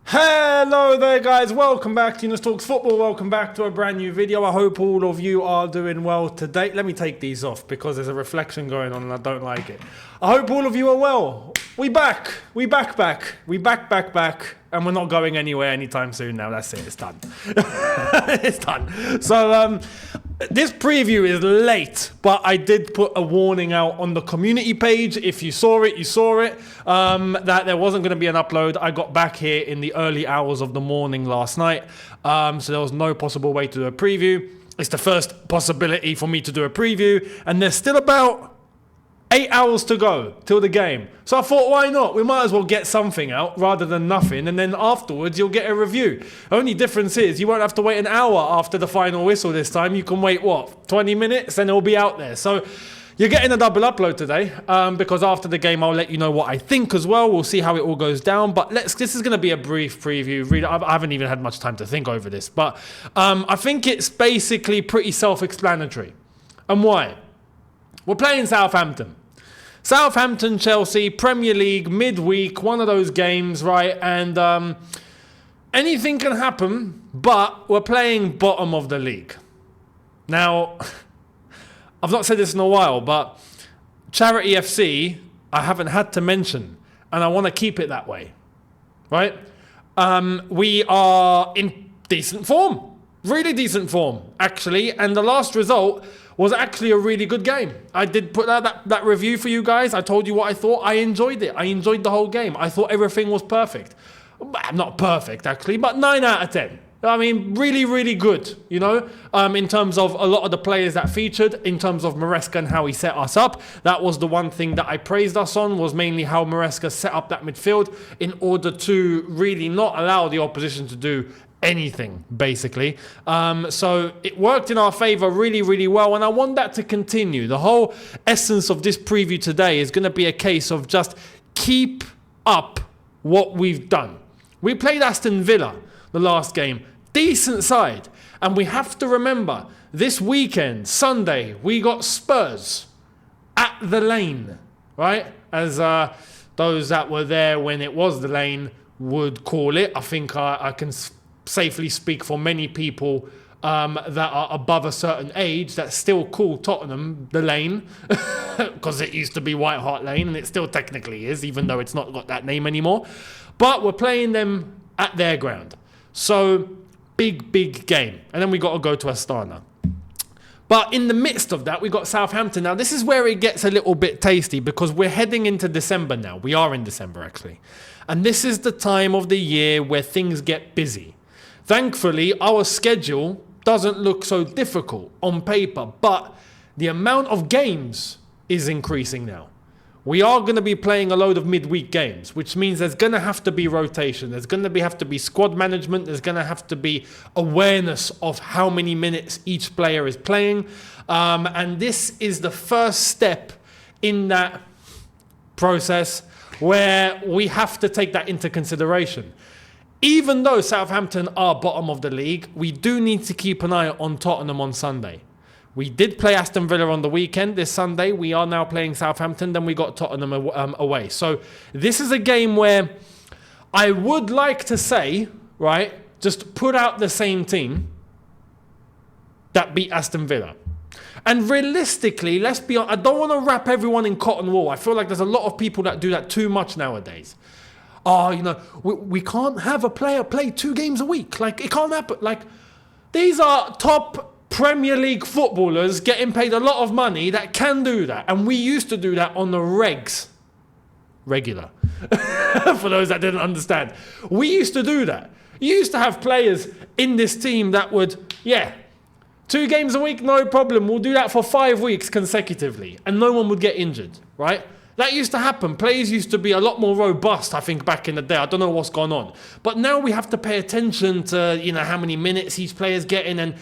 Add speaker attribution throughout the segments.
Speaker 1: Hello there guys, welcome back to Younes Talks Football, welcome back to a brand new video. I hope all of you are doing well today. Let me take these off because there's a reflection going on and I don't like it. I hope all of you are well. We back, and we're not going anywhere anytime soon now. That's it, it's done. It's done. So this preview is late, but I did put a warning out on the community page. If you saw it, you saw it, that there wasn't going to be an upload. I got back here in the early hours of the morning last night, so there was no possible way to do a preview. It's the first possibility for me to do a preview, and there's still about 8 hours to go till the game. So I thought, why not? We might as well get something out rather than nothing. And then afterwards, you'll get a review. Only difference is you won't have to wait an hour after the final whistle this time. You can wait, 20 minutes and it'll be out there. So you're getting a double upload today because after the game, I'll let you know what I think as well. We'll see how it all goes down. But this is going to be a brief preview. Really, I haven't even had much time to think over this. But I think it's basically pretty self-explanatory. And why? We're playing Southampton. Southampton, Chelsea, Premier League, midweek, one of those games, right? And anything can happen, but we're playing bottom of the league. Now, I've not said this in a while, but Charity FC, I haven't had to mention, and I want to keep it that way, right? We are in decent form, really decent form, actually, and the last result was actually a really good game. I did put out that review for you guys. I told you what I thought. I enjoyed it. I enjoyed the whole game. I thought everything was perfect. Not perfect, actually, but 9 out of 10. I mean, really, really good, you know, in terms of a lot of the players that featured, in terms of Maresca and how he set us up. That was the one thing that I praised us on, was mainly how Maresca set up that midfield in order to really not allow the opposition to do anything, basically. So it worked in our favor really, really well, and I want that to continue. The whole essence of this preview today is going to be a case of just keep up what we've done. We played Aston Villa the last game, decent side, and we have to remember this weekend, Sunday, we got Spurs at the Lane, right? As those that were there when it was the Lane would call it. I think I can safely speak for many people that are above a certain age that still call Tottenham the Lane because it used to be White Hart Lane and it still technically is, even though it's not got that name anymore. But we're playing them at their ground. So big game. And then we got to go to Astana. But in the midst of that, we got Southampton. Now, this is where it gets a little bit tasty because we're heading into December now. We are in December, actually. And this is the time of the year where things get busy. Thankfully, our schedule doesn't look so difficult on paper, but the amount of games is increasing now. We are going to be playing a load of midweek games, which means there's going to have to be rotation. There's going to have to be squad management. There's going to have to be awareness of how many minutes each player is playing. And this is the first step in that process where we have to take that into consideration. Even though Southampton are bottom of the league, we do need to keep an eye on Tottenham on Sunday. We did play Aston Villa on the weekend. This Sunday, we are now playing Southampton. Then we got Tottenham away. So this is a game where I would like to say, right, just put out the same team that beat Aston Villa. And realistically, let's be honest, I don't want to wrap everyone in cotton wool. I feel like there's a lot of people that do that too much nowadays. Oh, you know, we can't have a player play 2 games a week. Like, it can't happen. Like, these are top Premier League footballers getting paid a lot of money that can do that. And we used to do that on the regular. For those that didn't understand. We used to do that. You used to have players in this team that would, 2 games a week, no problem. We'll do that for 5 weeks consecutively. And no one would get injured, right? That used to happen. Players used to be a lot more robust, I think, back in the day. I don't know what's gone on. But now we have to pay attention to, how many minutes each player's getting. And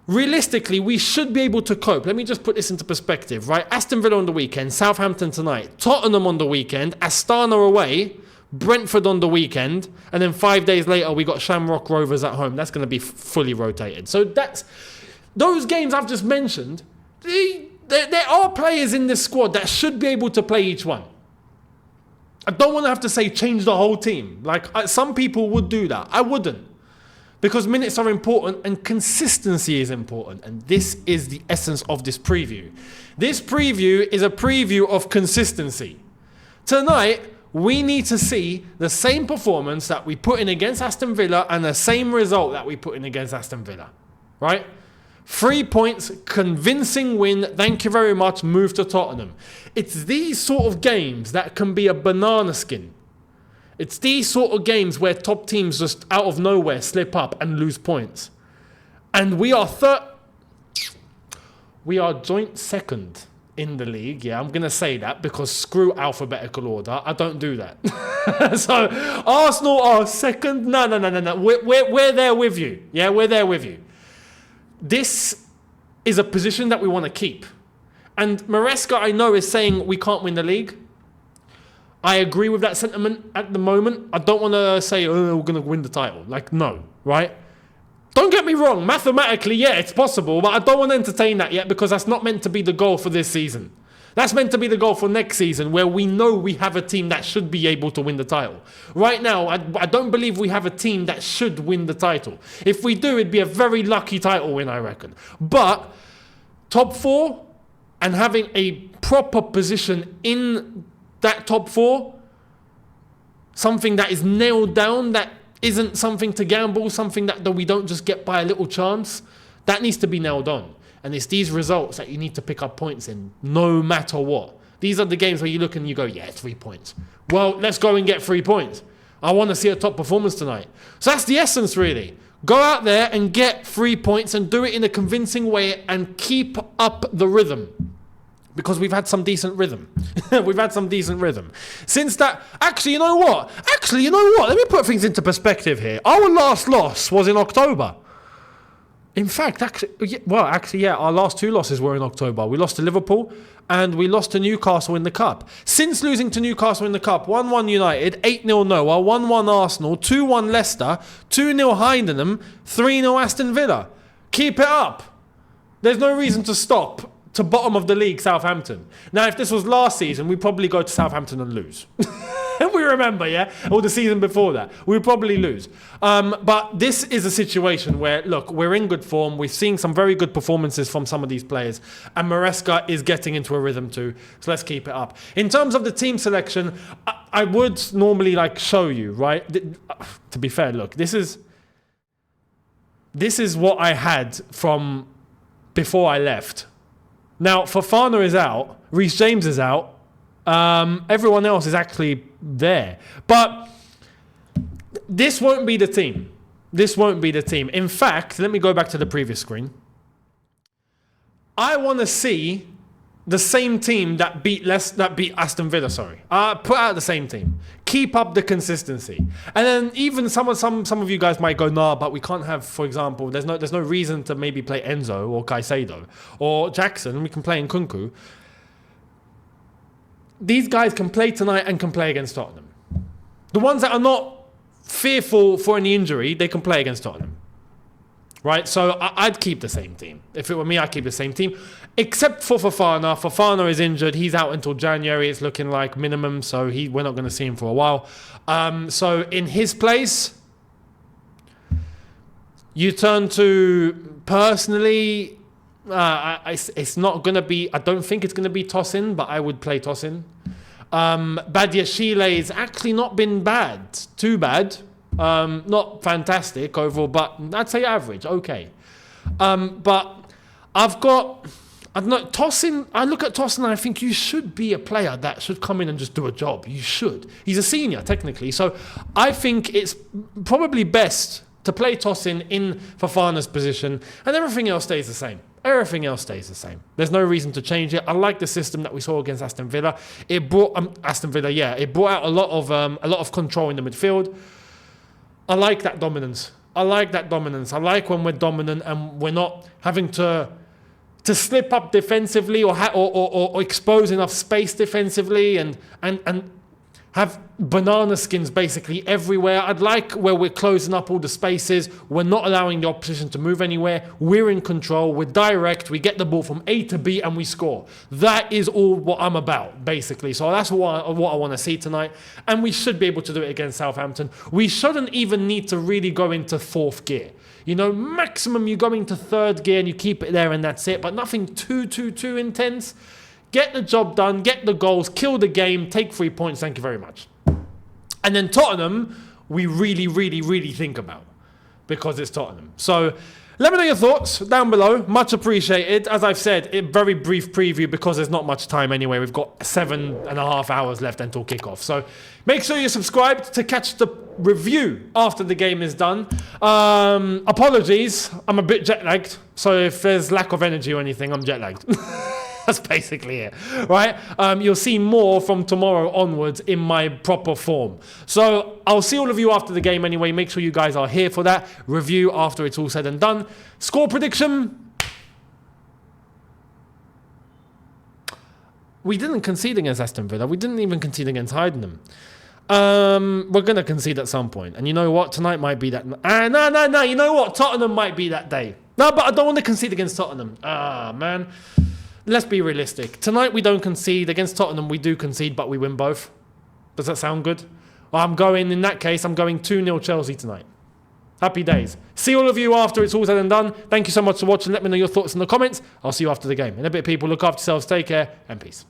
Speaker 1: realistically, we should be able to cope. Let me just put this into perspective, right? Aston Villa on the weekend, Southampton tonight, Tottenham on the weekend, Astana away, Brentford on the weekend, and then 5 days later, we got Shamrock Rovers at home. That's going to be fully rotated. So those games I've just mentioned, there are players in this squad that should be able to play each one. I don't want to have to say change the whole team. Like some people would do that. I wouldn't. Because minutes are important and consistency is important. And this is the essence of this preview. This preview is a preview of consistency. Tonight, we need to see the same performance that we put in against Aston Villa and the same result that we put in against Aston Villa. Right? 3 points, convincing win. Thank you very much. Move to Tottenham. It's these sort of games that can be a banana skin. It's these sort of games where top teams just out of nowhere slip up and lose points. And we are joint second in the league. Yeah, I'm going to say that because screw alphabetical order. I don't do that. So Arsenal are second. No. We're there with you. Yeah, we're there with you. This is a position that we want to keep. And Maresca, I know, is saying we can't win the league. I agree with that sentiment at the moment. I don't want to say, oh, we're going to win the title. Like, no, right? Don't get me wrong. Mathematically, yeah, it's possible. But I don't want to entertain that yet because that's not meant to be the goal for this season. That's meant to be the goal for next season where we know we have a team that should be able to win the title. Right now, I don't believe we have a team that should win the title. If we do, it'd be a very lucky title win, I reckon. But top 4 and having a proper position in that top 4, something that is nailed down, that isn't something to gamble, something that we don't just get by a little chance, that needs to be nailed on. And it's these results that you need to pick up points in, no matter what. These are the games where you look and you go, yeah, 3 points. Well, let's go and get 3 points. I want to see a top performance tonight. So that's the essence, really. Go out there and get 3 points and do it in a convincing way and keep up the rhythm. Because we've had some decent rhythm. We've had some decent rhythm. Since that... Actually, you know what? Let me put things into perspective here. Our last loss was in October. In fact, our last 2 losses were in October. We lost to Liverpool and we lost to Newcastle in the Cup. Since losing to Newcastle in the Cup, 1-1 United, 8-0 Noah, 1-1 Arsenal, 2-1 Leicester, 2-0 Heidenheim, 3-0 Aston Villa. Keep it up. There's no reason to stop to bottom of the league, Southampton. Now, if this was last season, we'd probably go to Southampton and lose. We remember, yeah? Or the season before that. We'd probably lose. But this is a situation where, look, we're in good form. We're seeing some very good performances from some of these players. And Maresca is getting into a rhythm too. So let's keep it up. In terms of the team selection, I would normally show you, right? To be fair, look, this is what I had from before I left. Now, Fofana is out. Reece James is out. Everyone else is actually there. But this won't be the team. This won't be the team. In fact, let me go back to the previous screen. I want to see the same team that beat Aston Villa, put out the same team. Keep up the consistency. And then even some of you guys might go, nah, but we can't have, for example, there's no reason to maybe play Enzo or Caicedo or Jackson. We can play Nkunku. These guys can play tonight and can play against Tottenham. The ones that are not fearful for any injury, they can play against Tottenham. Right? So I'd keep the same team. If it were me, I'd keep the same team. Except for Fofana. Fofana is injured. He's out until January. It's looking like minimum. So we're not going to see him for a while. So in his place, you turn to, personally, it's not going to be, I don't think it's going to be Tosin, but I would play Tosin. Badiashile has actually not been bad. Too bad. Not fantastic overall, but I'd say average. Okay. But I've got, I don't know, Tosin. I look at Tosin and I think you should be a player that should come in and just do a job. You should. He's a senior, technically. So I think it's probably best to play Tosin in Fofana's position and everything else stays the same. Everything else stays the same. There's no reason to change it. I like the system that we saw against Aston Villa. It brought it brought out a lot of control in the midfield. I like that dominance. I like when we're dominant and we're not having to slip up defensively or expose enough space defensively. And have banana skins basically everywhere. I'd like where we're closing up all the spaces. We're not allowing the opposition to move anywhere. We're in control. We're direct. We get the ball from A to B and we score. That is all what I'm about, basically. So that's what I want to see tonight. And we should be able to do it against Southampton. We shouldn't even need to really go into fourth gear. You know, maximum you go into third gear and you keep it there and that's it. But nothing too intense. Get the job done, get the goals, kill the game, take 3 points, thank you very much. And then Tottenham, we really think about because it's Tottenham. So let me know your thoughts down below, much appreciated. As I've said, a very brief preview because there's not much time anyway. We've got 7.5 hours left until kickoff. So make sure you're subscribed to catch the review after the game is done. Apologies, I'm a bit jet lagged. So if there's lack of energy or anything, I'm jet lagged. That's basically it, right? You'll see more from tomorrow onwards in my proper form. So I'll see all of you after the game anyway. Make sure you guys are here for that review after it's all said and done. Score prediction. We didn't concede against Aston Villa. We didn't even concede against Heidenheim. We're going to concede at some point. And you know what? Tonight might be that... No. You know what? Tottenham might be that day. No, but I don't want to concede against Tottenham. Man. Let's be realistic. Tonight we don't concede. Against Tottenham we do concede, but we win both. Does that sound good? In that case, I'm going 2-0 Chelsea tonight. Happy days. See all of you after it's all said and done. Thank you so much for watching. Let me know your thoughts in the comments. I'll see you after the game. In a bit, people, look after yourselves. Take care and peace.